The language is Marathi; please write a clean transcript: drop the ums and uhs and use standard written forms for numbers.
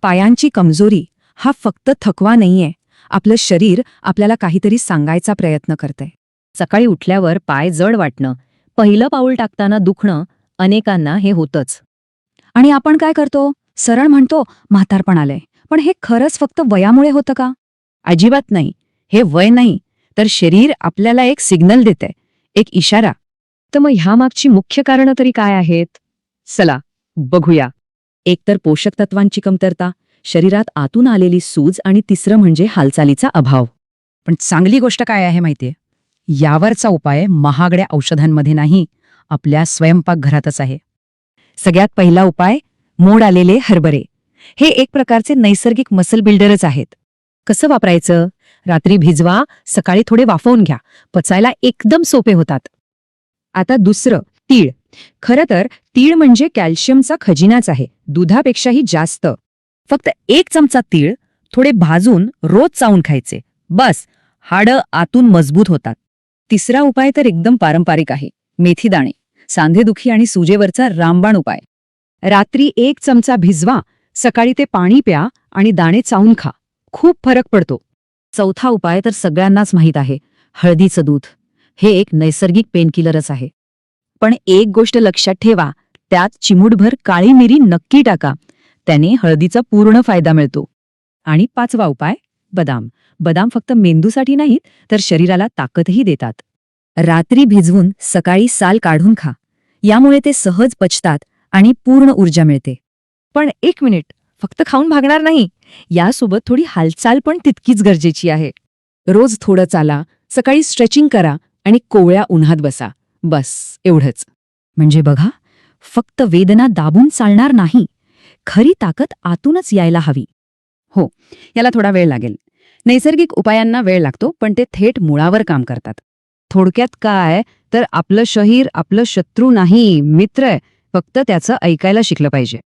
पायांची कमजोरी हा फक्त थकवा नाहीये, आपलं शरीर आपल्याला काहीतरी सांगायचा प्रयत्न करतंय. सकाळी उठल्यावर पाय जड वाटणं, पहिलं पाऊल टाकताना दुखणं, अनेकांना हे होतंच. आणि आपण काय करतो? सरळ म्हणतो म्हातारपण आलंय. पण हे खरंच फक्त वयामुळे होतं का? अजिबात नाही. हे वय नाही, तर शरीर आपल्याला एक सिग्नल देतंय, एक इशारा. तर मग ह्यामागची मुख्य कारणं तरी काय आहेत? चला बघूया. एक तर पोषक तत्वांची कमतरता, शरीरात आतून आलेली सूज आणि तिसरं म्हणजे हालचालीचा अभाव. पण चांगली गोष्ट काय आहे माहितीये? यावरचा उपाय महागड्या औषधांमध्ये नाही, आपल्या स्वयंपाकघरातच आहे. सगळ्यात पहिला उपाय, मोड आलेले हरभरे. हे एक प्रकारचे नैसर्गिक मसल बिल्डरच आहेत. कसं वापरायचं? रात्री भिजवा, सकाळी थोडे वाफवून घ्या. पचायला एकदम सोपे होतात. आता दुसरं, तीळ. खरं तर तीळ म्हणजे कॅल्शियमचा खजिनाच आहे, दुधापेक्षाही जास्त. फक्त 1 चमचा तीळ थोडे भाजून रोज चावून खायचे. बस, हाडं आतून मजबूत होतात. तिसरा उपाय तर एकदम पारंपरिक आहे, मेथीदाणे. सांधेदुखी आणि सुजेवरचा रामबाण उपाय. रात्री 1 चमचा भिजवा, सकाळी ते पाणी प्या आणि दाणे चावून खा. खूप फरक पडतो. चौथा उपाय तर सगळ्यांनाच माहीत आहे, हळदीचं दूध. हे एक नैसर्गिक पेनकिलरच आहे. पण एक गोष्ट लक्षात ठेवा, त्यात चिमूटभर काळी मिरी नक्की टाका. त्याने हळदीचा पूर्ण फायदा मिळतो. आणि 5वा उपाय, बदाम. बदाम फक्त मेंदूसाठी नाहीत, तर शरीराला ताकदही देतात. रात्री भिजवून सकाळी साल काढून खा. यामुळे ते सहज पचतात आणि पूर्ण ऊर्जा मिळते. पण 1 मिनिट, फक्त खाऊन भागणार नाही. यासोबत थोडी हालचाल पण तितकीच गरजेची आहे. रोज थोडं चाला, सकाळी स्ट्रेचिंग करा आणि कोवळ्या उन्हात बसा. बस एवढंच. म्हणजे बघा, फक्त वेदना दाबून चालणार नाही, खरी ताकद आतूनच यायला हवी. हो, याला थोडा वेळ लागेल. नैसर्गिक उपायांना वेळ लागतो, पण ते थेट मुळावर काम करतात. थोडक्यात काय, तर आपलं शरीर आपलं शत्रू नाही, मित्र आहे. फक्त त्याचं ऐकायला शिकलं पाहिजे.